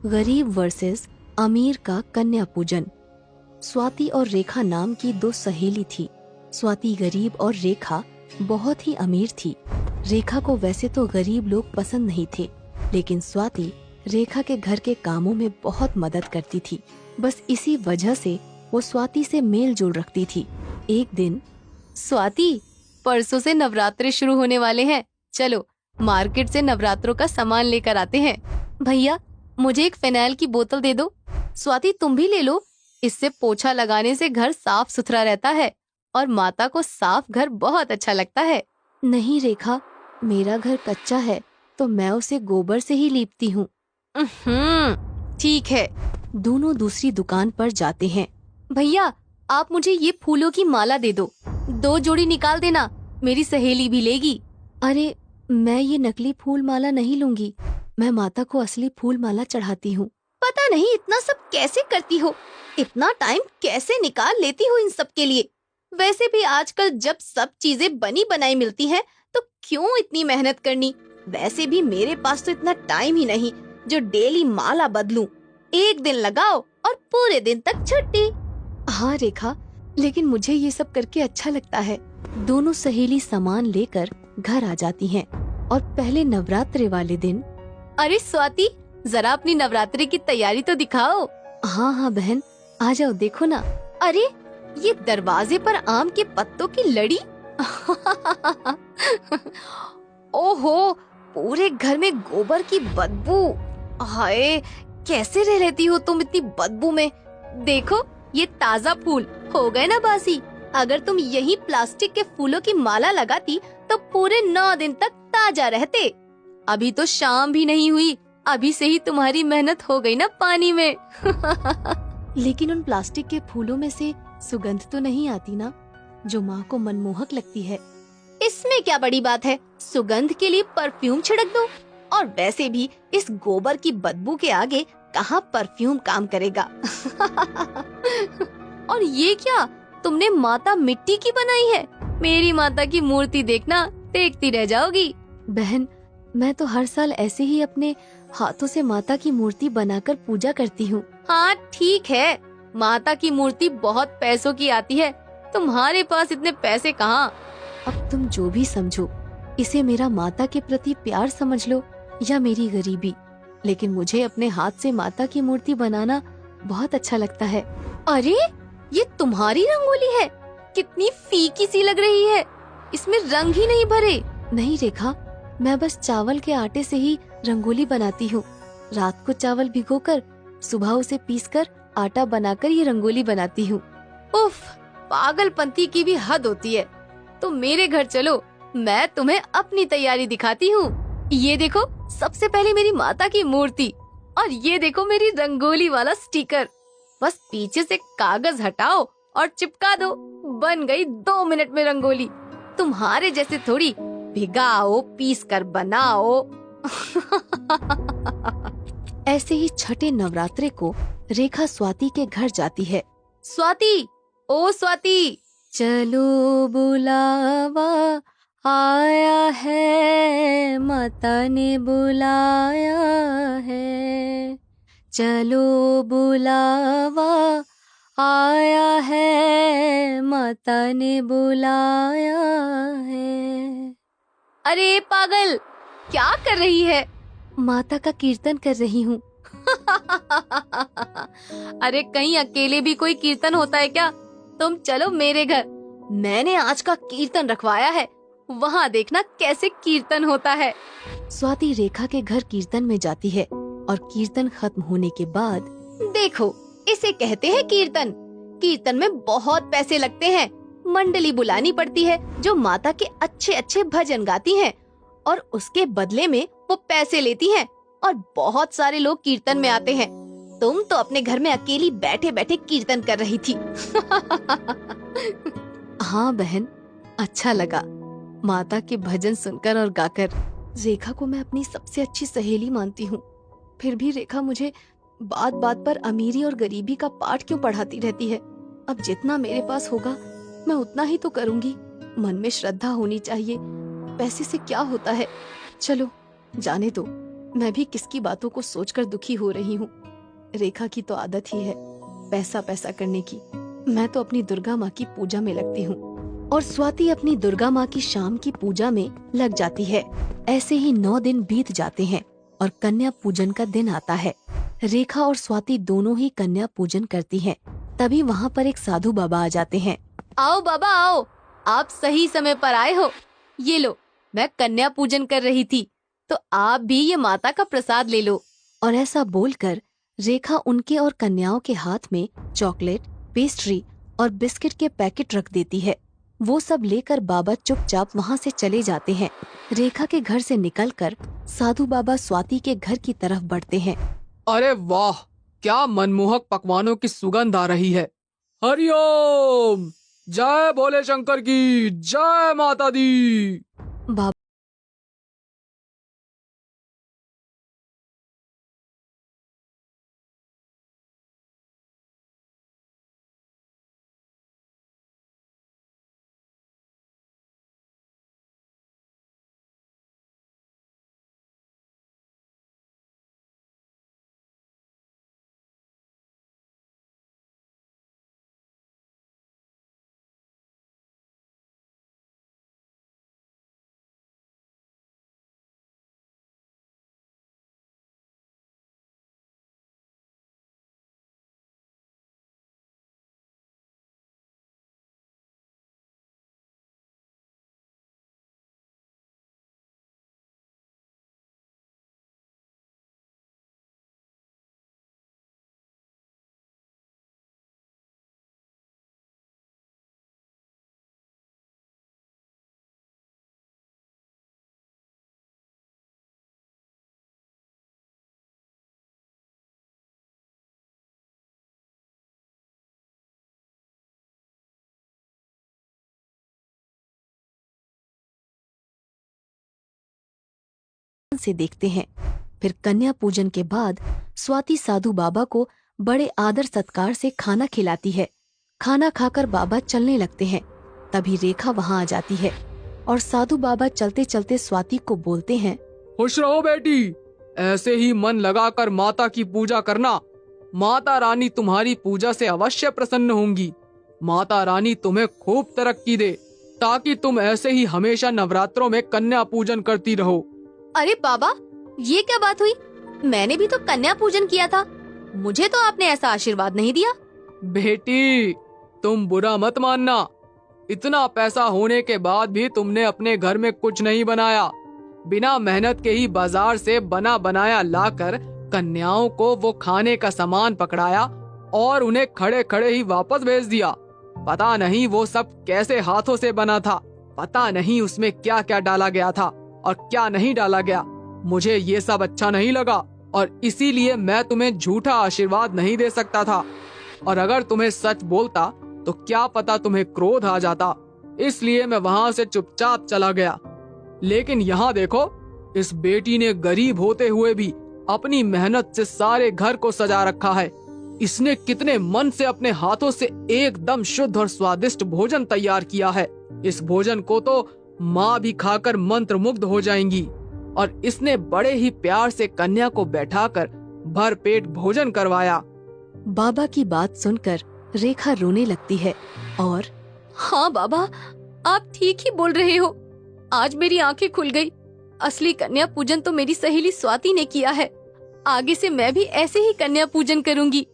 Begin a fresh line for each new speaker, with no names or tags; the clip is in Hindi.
गरीब वर्सेस अमीर का कन्या पूजन। स्वाति और रेखा नाम की दो सहेली थी। स्वाति गरीब और रेखा बहुत ही अमीर थी। रेखा को वैसे तो गरीब लोग पसंद नहीं थे, लेकिन स्वाति रेखा के घर के कामों में बहुत मदद करती थी। बस इसी वजह से वो स्वाति से मेल जोल रखती थी। एक दिन, स्वाति, परसों से नवरात्रे शुरू होने वाले हैं, चलो मार्केट से नवरात्रों का सामान लेकर आते हैं। भैया, मुझे एक फिनाइल की बोतल दे दो। स्वाति, तुम भी ले लो, इससे पोछा लगाने से घर साफ सुथरा रहता है और माता को साफ घर बहुत अच्छा लगता है। नहीं रेखा, मेरा घर कच्चा है तो मैं उसे गोबर से ही लीपती हूँ। ठीक है। दोनों दूसरी दुकान पर जाते हैं। भैया, आप मुझे ये फूलों की माला दे दो, 2 जोड़ी निकाल देना, मेरी सहेली भी लेगी। अरे, मैं ये नकली फूल माला नहीं लूंगी, मैं माता को असली फूल माला चढ़ाती हूँ। पता नहीं इतना सब कैसे करती हो, इतना टाइम कैसे निकाल लेती हो इन सब के लिए। वैसे भी आजकल जब सब चीजें बनी बनाई मिलती हैं, तो क्यों इतनी मेहनत करनी। वैसे भी मेरे पास तो इतना टाइम ही नहीं जो डेली माला बदलूं। एक दिन लगाओ और पूरे दिन तक छुट्टी। हाँ रेखा, लेकिन मुझे ये सब करके अच्छा लगता है। दोनों सहेली सामान लेकर घर आ जाती हैं और पहले नवरात्रे वाले दिन, अरे स्वाति, जरा अपनी नवरात्रि की तैयारी तो दिखाओ। हाँ हाँ बहन, आ जाओ, देखो ना। अरे, ये दरवाजे पर आम के पत्तों की लड़ी। ओहो, पूरे घर में गोबर की बदबू। हाय, कैसे रह लेती हो तुम इतनी बदबू में। देखो, ये ताजा फूल हो गए ना बासी। अगर तुम यही प्लास्टिक के फूलों की माला लगाती तो पूरे 9 दिन तक ताजा रहते। अभी तो शाम भी नहीं हुई, अभी से ही तुम्हारी मेहनत हो गई ना पानी में। लेकिन उन प्लास्टिक के फूलों में से सुगंध तो नहीं आती ना, जो माँ को मनमोहक लगती है। इसमें क्या बड़ी बात है, सुगंध के लिए परफ्यूम छिड़क दो। और वैसे भी इस गोबर की बदबू के आगे कहाँ परफ्यूम काम करेगा। और ये क्या, तुमने माता मिट्टी की बनाई है? मेरी माता की मूर्ति देखना, देखती रह जाओगी। बहन, मैं तो हर साल ऐसे ही अपने हाथों से माता की मूर्ति बनाकर पूजा करती हूँ। हाँ ठीक है, माता की मूर्ति बहुत पैसों की आती है, तुम्हारे पास इतने पैसे कहाँ। अब तुम जो भी समझो, इसे मेरा माता के प्रति प्यार समझ लो या मेरी गरीबी, लेकिन मुझे अपने हाथ से माता की मूर्ति बनाना बहुत अच्छा लगता है। अरे, ये तुम्हारी रंगोली है, कितनी फीकी सी लग रही है, इसमें रंग ही नहीं भरे। नहीं रेखा, मैं बस चावल के आटे से ही रंगोली बनाती हूँ। रात को चावल भिगोकर सुबह उसे पीसकर आटा बनाकर ये रंगोली बनाती हूँ। उफ, पागलपंती की भी हद होती है। तो मेरे घर चलो, मैं तुम्हें अपनी तैयारी दिखाती हूँ। ये देखो, सबसे पहले मेरी माता की मूर्ति, और ये देखो मेरी रंगोली वाला स्टिकर। बस पीछे से कागज हटाओ और चिपका दो, बन गई 2 मिनट में रंगोली। तुम्हारे जैसे थोड़ी भिगाओ, पीस कर बनाओ। ऐसे ही छठे नवरात्रे को रेखा स्वाति के घर जाती है। स्वाति, ओ स्वाति, चलो बुलावा आया है, माता ने बुलाया है। चलो बुलावा आया है, माता ने बुलाया है। अरे पागल, क्या कर रही है? माता का कीर्तन कर रही हूँ। अरे, कहीं अकेले भी कोई कीर्तन होता है क्या? तुम चलो मेरे घर, मैंने आज का कीर्तन रखवाया है, वहाँ देखना कैसे कीर्तन होता है। स्वाति रेखा के घर कीर्तन में जाती है और कीर्तन खत्म होने के बाद, देखो, इसे कहते हैं कीर्तन। कीर्तन में बहुत पैसे लगते हैं, मंडली बुलानी पड़ती है जो माता के अच्छे अच्छे भजन गाती हैं, और उसके बदले में वो पैसे लेती हैं, और बहुत सारे लोग कीर्तन में आते हैं। तुम तो अपने घर में अकेली बैठे बैठे कीर्तन कर रही थी। हाँ बहन, अच्छा लगा माता के भजन सुनकर और गाकर। रेखा को मैं अपनी सबसे अच्छी सहेली मानती हूँ, फिर भी रेखा मुझे बात बात पर अमीरी और गरीबी का पाठ क्यों पढ़ाती रहती है। अब जितना मेरे पास होगा मैं उतना ही तो करूँगी। मन में श्रद्धा होनी चाहिए, पैसे से क्या होता है। चलो जाने दो, मैं भी किसकी बातों को सोचकर दुखी हो रही हूँ। रेखा की तो आदत ही है पैसा पैसा करने की। मैं तो अपनी दुर्गा माँ की पूजा में लगती हूँ और स्वाति अपनी दुर्गा माँ की शाम की पूजा में लग जाती है। ऐसे ही 9 दिन बीत जाते हैं और कन्या पूजन का दिन आता है। रेखा और स्वाति दोनों ही कन्या पूजन करती हैं। तभी वहाँ पर एक साधु बाबा आ जाते हैं। आओ बाबा आओ, आप सही समय पर आए हो। ये लो, मैं कन्या पूजन कर रही थी तो आप भी ये माता का प्रसाद ले लो। और ऐसा बोलकर रेखा उनके और कन्याओं के हाथ में चॉकलेट, पेस्ट्री और बिस्किट के पैकेट रख देती है। वो सब लेकर बाबा चुपचाप वहाँ से चले जाते हैं। रेखा के घर से निकलकर साधु बाबा स्वाति के घर की तरफ बढ़ते हैं।
अरे वाह, क्या मनमोहक पकवानों की सुगंध आ रही है। हरिओम, जय भोले शंकर की, जय माता दी।
बाबा से देखते हैं। फिर कन्या पूजन के बाद स्वाति साधु बाबा को बड़े आदर सत्कार से खाना खिलाती है। खाना खाकर बाबा चलने लगते हैं। तभी रेखा वहाँ आ जाती है और साधु बाबा चलते चलते स्वाति को बोलते हैं,
खुश रहो बेटी, ऐसे ही मन लगाकर माता की पूजा करना। माता रानी तुम्हारी पूजा से अवश्य प्रसन्न होंगी। माता रानी तुम्हें खूब तरक्की दे, ताकि तुम ऐसे ही हमेशा नवरात्रों में कन्या पूजन करती रहो।
अरे बाबा, ये क्या बात हुई? मैंने भी तो कन्या पूजन किया था, मुझे तो आपने ऐसा आशीर्वाद नहीं दिया।
बेटी, तुम बुरा मत मानना, इतना पैसा होने के बाद भी तुमने अपने घर में कुछ नहीं बनाया। बिना मेहनत के ही बाजार से बना बनाया लाकर कन्याओं को वो खाने का सामान पकड़ाया और उन्हें खड़े खड़े ही वापस भेज दिया। पता नहीं वो सब कैसे हाथों से बना था, पता नहीं उसमें क्या क्या डाला गया था और क्या नहीं डाला गया। मुझे ये सब अच्छा नहीं लगा और इसीलिए मैं तुम्हें झूठा आशीर्वाद नहीं दे सकता था। और अगर तुम्हें सच बोलता तो क्या पता तुम्हें क्रोध आ जाता, इसलिए मैं वहाँ से चुपचाप चला गया। लेकिन यहाँ देखो, इस बेटी ने गरीब होते हुए भी अपनी मेहनत से सारे घर को सजा रखा है। इसने कितने मन से अपने हाथों से एकदम शुद्ध और स्वादिष्ट भोजन तैयार किया है। इस भोजन को तो माँ भी खाकर मंत्र मुग्ध हो जाएंगी। और इसने बड़े ही प्यार से कन्या को बैठाकर भर पेट भोजन करवाया।
बाबा की बात सुनकर रेखा रोने लगती है और हाँ बाबा, आप ठीक ही बोल रहे हो। आज मेरी आंखें खुल गई। असली कन्या पूजन तो मेरी सहेली स्वाति ने किया है। आगे से मैं भी ऐसे ही कन्या पूजन करूंगी।